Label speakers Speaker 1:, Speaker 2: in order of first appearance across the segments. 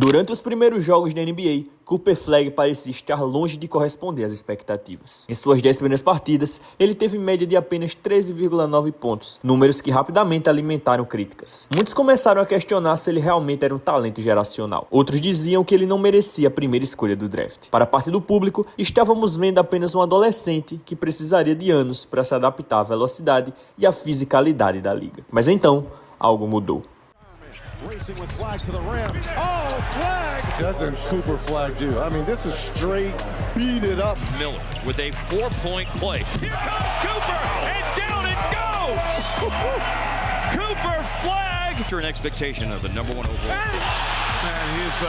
Speaker 1: Durante os primeiros jogos da NBA, Cooper Flagg parecia estar longe de corresponder às expectativas. Em suas 10 primeiras partidas, ele teve média de apenas 13,9 pontos, números que rapidamente alimentaram críticas. Muitos começaram a questionar se ele realmente era um talento geracional. Outros diziam que ele não merecia a primeira escolha do draft. Para parte do público, estávamos vendo apenas um adolescente que precisaria de anos para se adaptar à velocidade e à fisicalidade da liga. Mas então, algo mudou.
Speaker 2: Racing with Flagg to the rim. Oh, Flagg! Doesn't Cooper Flagg do? I mean, this is straight beat it up.
Speaker 3: Miller with a 4-point play. Here comes Cooper, and down it goes! Cooper Flagg! An expectation of the number one overall.
Speaker 2: And he's,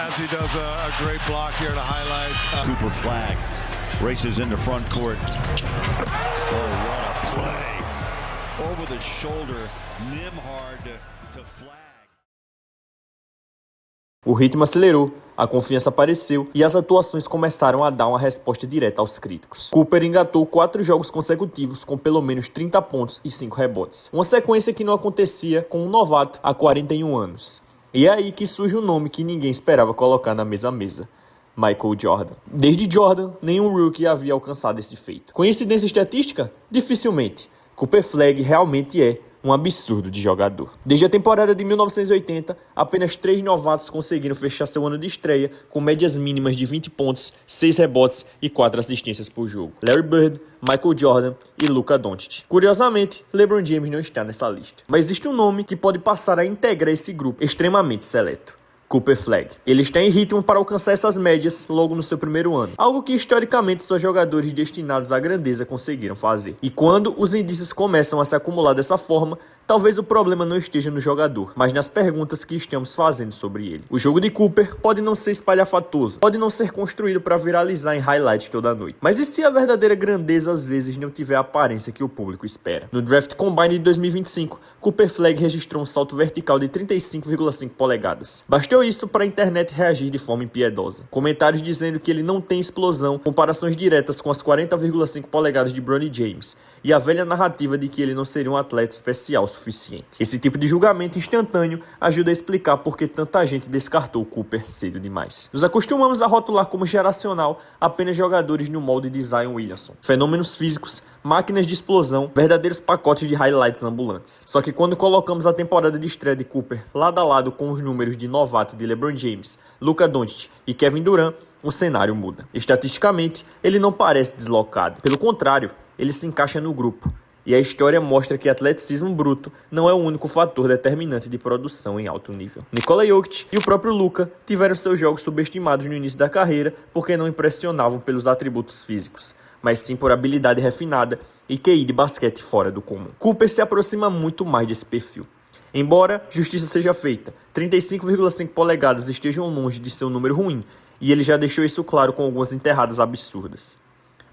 Speaker 2: as he does a great block here to highlight.
Speaker 4: Cooper Flagg races into front court. Oh, what a play. Over the shoulder, Nembhard to Flagg.
Speaker 1: O ritmo acelerou, a confiança apareceu e as atuações começaram a dar uma resposta direta aos críticos. Cooper engatou 4 jogos consecutivos com pelo menos 30 pontos e 5 rebotes. Uma sequência que não acontecia com um novato há 41 anos. E é aí que surge um nome que ninguém esperava colocar na mesma mesa: Michael Jordan. Desde Jordan, nenhum rookie havia alcançado esse feito. Coincidência estatística? Dificilmente. Cooper Flagg realmente é um absurdo de jogador. Desde a temporada de 1980, apenas 3 novatos conseguiram fechar seu ano de estreia com médias mínimas de 20 pontos, 6 rebotes e 4 assistências por jogo: Larry Bird, Michael Jordan e Luka Doncic. Curiosamente, LeBron James não está nessa lista. Mas existe um nome que pode passar a integrar esse grupo extremamente seleto: Cooper Flagg. Ele está em ritmo para alcançar essas médias logo no seu primeiro ano, algo que historicamente só jogadores destinados à grandeza conseguiram fazer. E quando os indícios começam a se acumular dessa forma, talvez o problema não esteja no jogador, mas nas perguntas que estamos fazendo sobre ele. O jogo de Cooper pode não ser espalhafatoso, pode não ser construído para viralizar em highlights toda noite. Mas e se a verdadeira grandeza às vezes não tiver a aparência que o público espera? No Draft Combine de 2025, Cooper Flagg registrou um salto vertical de 35,5 polegadas. Bastou isso para a internet reagir de forma impiedosa. Comentários dizendo que ele não tem explosão, comparações diretas com as 40,5 polegadas de Bronny James, e a velha narrativa de que ele não seria um atleta especial o suficiente. Esse tipo de julgamento instantâneo ajuda a explicar por que tanta gente descartou Cooper cedo demais. Nos acostumamos a rotular como geracional apenas jogadores no molde de Zion Williamson. Fenômenos físicos, máquinas de explosão, verdadeiros pacotes de highlights ambulantes. Só que quando colocamos a temporada de estreia de Cooper lado a lado com os números de novato de LeBron James, Luka Doncic e Kevin Durant, o cenário muda. Estatisticamente, ele não parece deslocado. Pelo contrário, ele se encaixa no grupo. E a história mostra que atleticismo bruto não é o único fator determinante de produção em alto nível. Nikola Jokic e o próprio Luka tiveram seus jogos subestimados no início da carreira porque não impressionavam pelos atributos físicos, mas sim por habilidade refinada e QI de basquete fora do comum. Cooper se aproxima muito mais desse perfil. Embora justiça seja feita, 35,5 polegadas estejam longe de seu número ruim, e ele já deixou isso claro com algumas enterradas absurdas.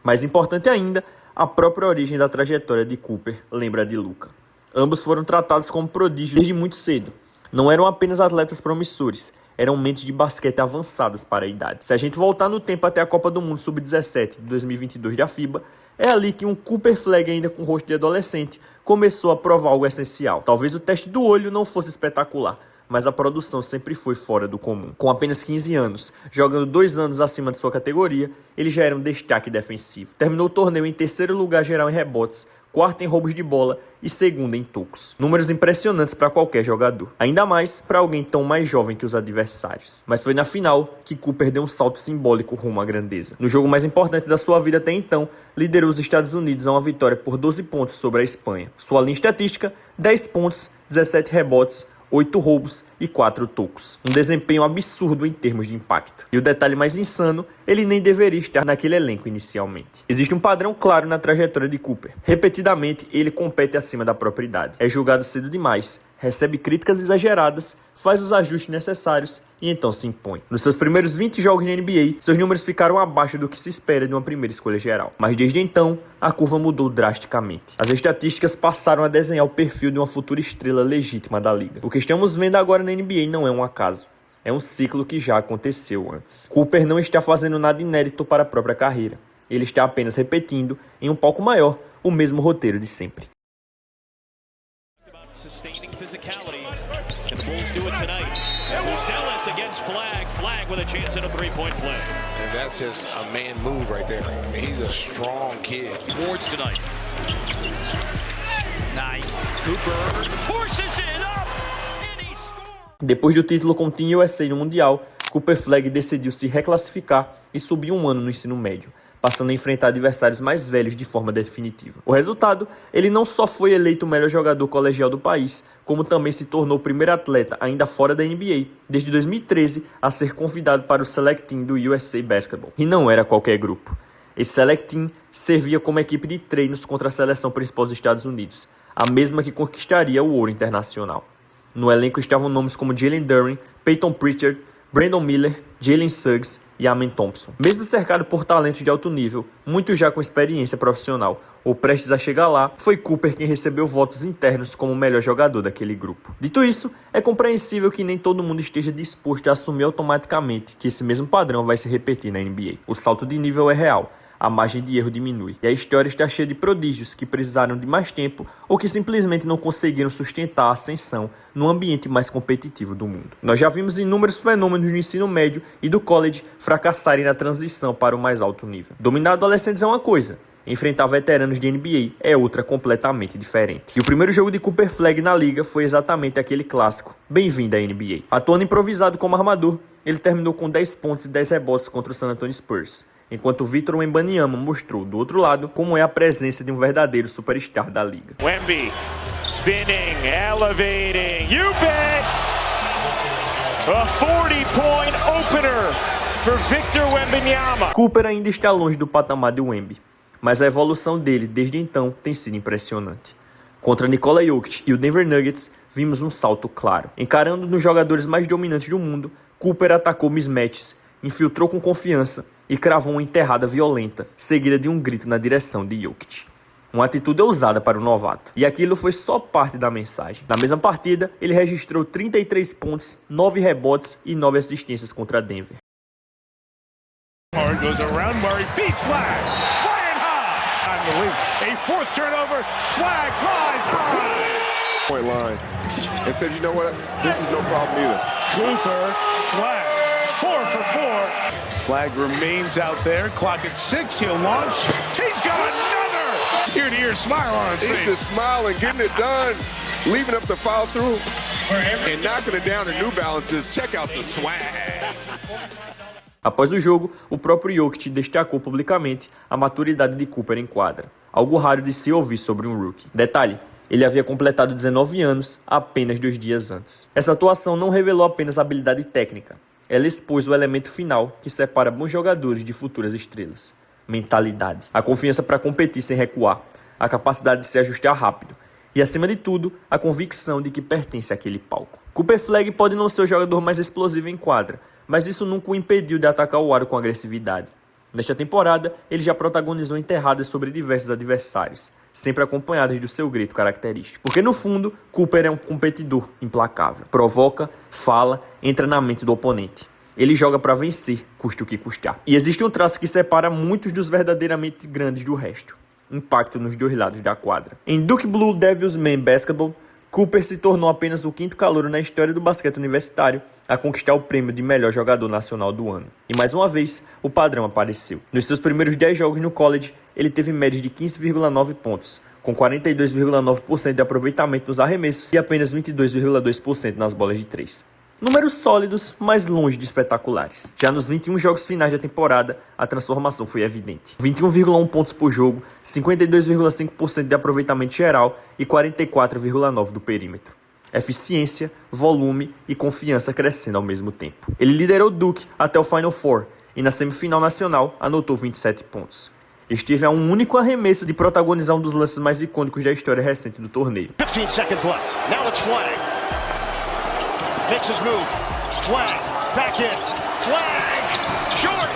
Speaker 1: Mais importante ainda, a própria origem da trajetória de Cooper lembra de Luka. Ambos foram tratados como prodígios desde muito cedo. Não eram apenas atletas promissores, eram mentes de basquete avançadas para a idade. Se a gente voltar no tempo até a Copa do Mundo Sub-17 de 2022 da FIBA, é ali que um Cooper Flagg ainda com rosto de adolescente começou a provar algo essencial. Talvez o teste do olho não fosse espetacular, mas a produção sempre foi fora do comum. Com apenas 15 anos, jogando 2 anos acima de sua categoria, ele já era um destaque defensivo. Terminou o torneio em 3º lugar geral em rebotes, 4º em roubos de bola e 2º em tocos. Números impressionantes para qualquer jogador. Ainda mais para alguém tão mais jovem que os adversários. Mas foi na final que Cooper deu um salto simbólico rumo à grandeza. No jogo mais importante da sua vida até então, liderou os Estados Unidos a uma vitória por 12 pontos sobre a Espanha. Sua linha estatística, 10 pontos, 17 rebotes, 8 roubos e 4 tocos. Um desempenho absurdo em termos de impacto. E o detalhe mais insano, ele nem deveria estar naquele elenco inicialmente. Existe um padrão claro na trajetória de Cooper. Repetidamente, ele compete acima da própria idade. É julgado cedo demais, recebe críticas exageradas, faz os ajustes necessários e então se impõe. Nos seus primeiros 20 jogos na NBA, seus números ficaram abaixo do que se espera de uma primeira escolha geral. Mas desde então, a curva mudou drasticamente. As estatísticas passaram a desenhar o perfil de uma futura estrela legítima da liga. O que estamos vendo agora na NBA não é um acaso. É um ciclo que já aconteceu antes. Cooper não está fazendo nada inédito para a própria carreira. Ele está apenas repetindo, em um palco maior, o mesmo roteiro de sempre.
Speaker 3: Sustaining physicality. Can the Bulls do it tonight? Buzelis Davis against Flagg. Flagg with a chance at a three-point play.
Speaker 5: And that's just a man move right there. He's a strong kid.
Speaker 3: Wards tonight. Nice. Cooper forces it up, and he scores.
Speaker 1: Depois do título com o Team USA no Mundial, Cooper Flagg decidiu se reclassificar e subir um ano no ensino médio, passando a enfrentar adversários mais velhos de forma definitiva. O resultado, ele não só foi eleito o melhor jogador colegial do país, como também se tornou o primeiro atleta, ainda fora da NBA, desde 2013, a ser convidado para o Select Team do USA Basketball. E não era qualquer grupo. Esse Select Team servia como equipe de treinos contra a seleção principal dos Estados Unidos, a mesma que conquistaria o ouro internacional. No elenco estavam nomes como Jalen Duren, Peyton Pritchard, Brandon Miller, Jalen Suggs e Amen Thompson. Mesmo cercado por talentos de alto nível, muitos já com experiência profissional, ou prestes a chegar lá, foi Cooper quem recebeu votos internos como o melhor jogador daquele grupo. Dito isso, é compreensível que nem todo mundo esteja disposto a assumir automaticamente que esse mesmo padrão vai se repetir na NBA. O salto de nível é real, a margem de erro diminui, e a história está cheia de prodígios que precisaram de mais tempo ou que simplesmente não conseguiram sustentar a ascensão no ambiente mais competitivo do mundo. Nós já vimos inúmeros fenômenos no ensino médio e do college fracassarem na transição para o mais alto nível. Dominar adolescentes é uma coisa, enfrentar veteranos de NBA é outra completamente diferente. E o primeiro jogo de Cooper Flagg na liga foi exatamente aquele clássico, bem-vindo à NBA. Atuando improvisado como armador, ele terminou com 10 pontos e 10 rebotes contra o San Antonio Spurs, enquanto Victor Wembanyama mostrou, do outro lado, como é a presença de um verdadeiro superstar da liga.
Speaker 3: Wemby, spinning, elevating, you bet! A 40-point opener for Victor Wembanyama.
Speaker 1: Cooper ainda está longe do patamar de Wemby, mas a evolução dele desde então tem sido impressionante. Contra Nikola Jokic e o Denver Nuggets, vimos um salto claro. Encarando nos jogadores mais dominantes do mundo, Cooper atacou mismatches, infiltrou com confiança e cravou uma enterrada violenta, seguida de um grito na direção de Jokic. Uma atitude ousada para o novato. E aquilo foi só parte da mensagem. Na mesma partida, ele registrou 33 pontos, 9 rebotes e 9 assistências contra Denver.
Speaker 3: Hard goes around, Murray feeds Flagg. Flying high. On the wing. A fourth turnover. Flagg flies high.
Speaker 2: Point line and said, you know what? This is no problem either.
Speaker 3: Cooper, Flagg, 4 for 4. Flagg remains out there. Clock at 6. He'll launch. He's got another ear-to-ear smile on his
Speaker 2: He's
Speaker 3: face.
Speaker 2: just smiling, getting it done, leaving up the foul through, and knocking it down to New Balances. Check out the swag.
Speaker 1: Após o jogo, o próprio Jokic destacou publicamente a maturidade de Cooper em quadra, algo raro de se ouvir sobre um rookie. Detalhe, ele havia completado 19 anos apenas 2 dias antes. Essa atuação não revelou apenas habilidade técnica, ela expôs o elemento final que separa bons jogadores de futuras estrelas: mentalidade, a confiança para competir sem recuar, a capacidade de se ajustar rápido e, acima de tudo, a convicção de que pertence àquele palco. Cooper Flagg pode não ser o jogador mais explosivo em quadra, mas isso nunca o impediu de atacar o aro com agressividade. Nesta temporada, ele já protagonizou enterradas sobre diversos adversários, sempre acompanhadas do seu grito característico. Porque no fundo, Cooper é um competidor implacável. Provoca, fala, entra na mente do oponente. Ele joga para vencer, custe o que custar. E existe um traço que separa muitos dos verdadeiramente grandes do resto: impacto nos dois lados da quadra. Em Duke Blue Devils Men Basketball, Cooper se tornou apenas o 5º calouro na história do basquete universitário a conquistar o prêmio de melhor jogador nacional do ano. E mais uma vez, o padrão apareceu. Nos seus primeiros 10 jogos no college, ele teve médias de 15,9 pontos, com 42,9% de aproveitamento nos arremessos e apenas 22,2% nas bolas de 3. Números sólidos, mas longe de espetaculares. Já nos 21 jogos finais da temporada, a transformação foi evidente. 21,1 pontos por jogo, 52,5% de aproveitamento geral e 44,9% do perímetro. Eficiência, volume e confiança crescendo ao mesmo tempo. Ele liderou Duke até o Final Four e na semifinal nacional anotou 27 pontos. Esteve a um único arremesso de protagonizar um dos lances mais icônicos da história recente do torneio.
Speaker 6: 15 seconds left. Now it's Flagg. Makes his move. Flagg, back in. Flagg, short.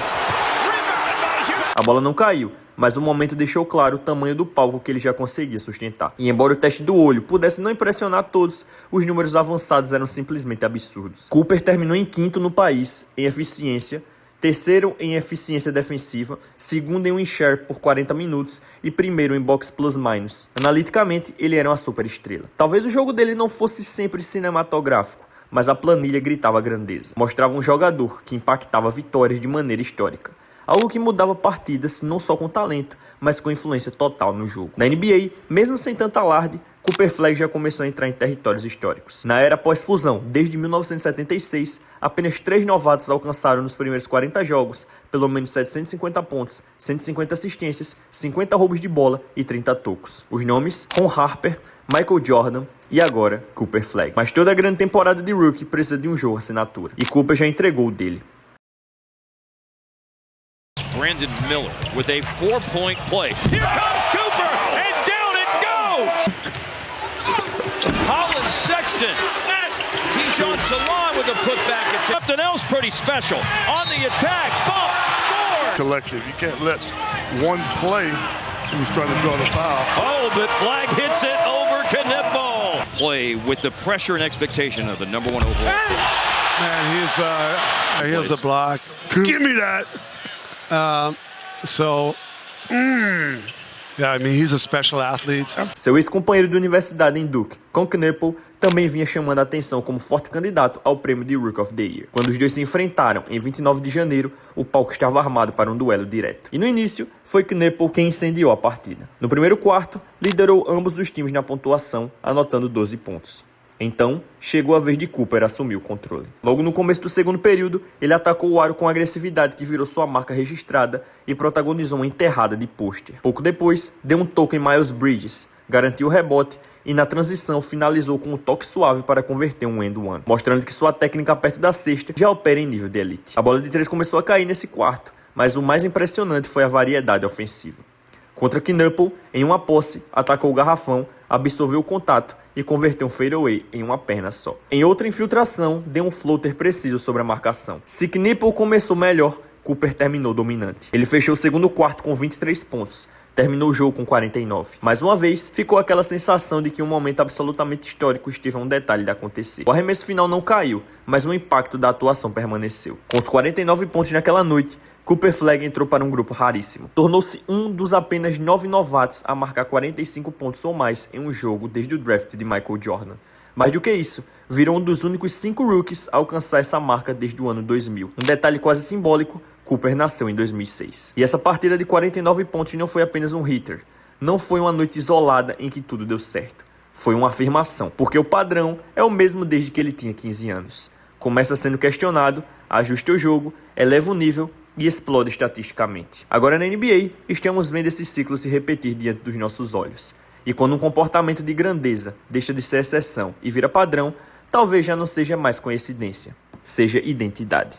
Speaker 6: Rebounded by Houston.
Speaker 1: A bola não caiu, mas o momento deixou claro o tamanho do palco que ele já conseguia sustentar. E embora o teste do olho pudesse não impressionar todos, os números avançados eram simplesmente absurdos. Cooper terminou em 5º no país em eficiência, 3º em eficiência defensiva, 2º em win share por 40 minutos e 1º em box plus minus. Analiticamente, ele era uma super estrela. Talvez o jogo dele não fosse sempre cinematográfico, mas a planilha gritava grandeza. Mostrava um jogador que impactava vitórias de maneira histórica. Algo que mudava partidas não só com talento, mas com influência total no jogo. Na NBA, mesmo sem tanta alarde, Cooper Flagg já começou a entrar em territórios históricos. Na era pós-fusão, desde 1976, apenas 3 novatos alcançaram nos primeiros 40 jogos pelo menos 750 pontos, 150 assistências, 50 roubos de bola e 30 tocos. Os nomes: Ron Harper, Michael Jordan e agora Cooper Flagg. Mas toda a grande temporada de rookie precisa de um jogo assinatura, e Cooper já entregou o dele.
Speaker 3: Brandon Miller with a 4-point play. Here comes Cooper, and down it goes! Holland Sexton, Tijon Salon with a putback. Something else pretty special. On the attack, bump, score!
Speaker 2: Collective. You can't let one play who's trying to draw the foul.
Speaker 3: Oh, but Flagg hits it over Knipple. Play with the pressure and expectation of the number 1 overall.
Speaker 2: Man, here's a block. Give me that. Yeah, I mean, he's a special athlete.
Speaker 1: Seu ex-companheiro de universidade em Duke, Con Knipple, também vinha chamando a atenção como forte candidato ao prêmio de Rookie of the Year. Quando os dois se enfrentaram em 29 de janeiro, o palco estava armado para um duelo direto. E no início, foi Knipple quem incendiou a partida. No primeiro quarto, liderou ambos os times na pontuação, anotando 12 pontos. Então, chegou a vez de Cooper assumir o controle. Logo no começo do segundo período, ele atacou o aro com agressividade que virou sua marca registrada e protagonizou uma enterrada de pôster. Pouco depois, deu um toque em Miles Bridges, garantiu o rebote e na transição finalizou com um toque suave para converter um end-one, mostrando que sua técnica perto da cesta já opera em nível de elite. A bola de 3 começou a cair nesse quarto, mas o mais impressionante foi a variedade ofensiva. Contra Knipple, em uma posse, atacou o garrafão, absorveu o contato e converteu um fadeaway em uma perna só. Em outra infiltração, deu um floater preciso sobre a marcação. Se Knipple começou melhor, Cooper terminou dominante. Ele fechou o segundo quarto com 23 pontos, terminou o jogo com 49. Mais uma vez, ficou aquela sensação de que um momento absolutamente histórico esteve a um detalhe de acontecer. O arremesso final não caiu, mas o impacto da atuação permaneceu. Com os 49 pontos naquela noite, Cooper Flagg entrou para um grupo raríssimo. Tornou-se um dos apenas 9 novatos a marcar 45 pontos ou mais em um jogo desde o draft de Michael Jordan. Mais do que isso, virou um dos únicos 5 rookies a alcançar essa marca desde o ano 2000. Um detalhe quase simbólico: Cooper nasceu em 2006. E essa partida de 49 pontos não foi apenas um hitter. Não foi uma noite isolada em que tudo deu certo. Foi uma afirmação, porque o padrão é o mesmo desde que ele tinha 15 anos. Começa sendo questionado, ajusta o jogo, eleva o nível e explode estatisticamente. Agora na NBA, estamos vendo esse ciclo se repetir diante dos nossos olhos. E quando um comportamento de grandeza deixa de ser exceção e vira padrão, talvez já não seja mais coincidência, seja identidade.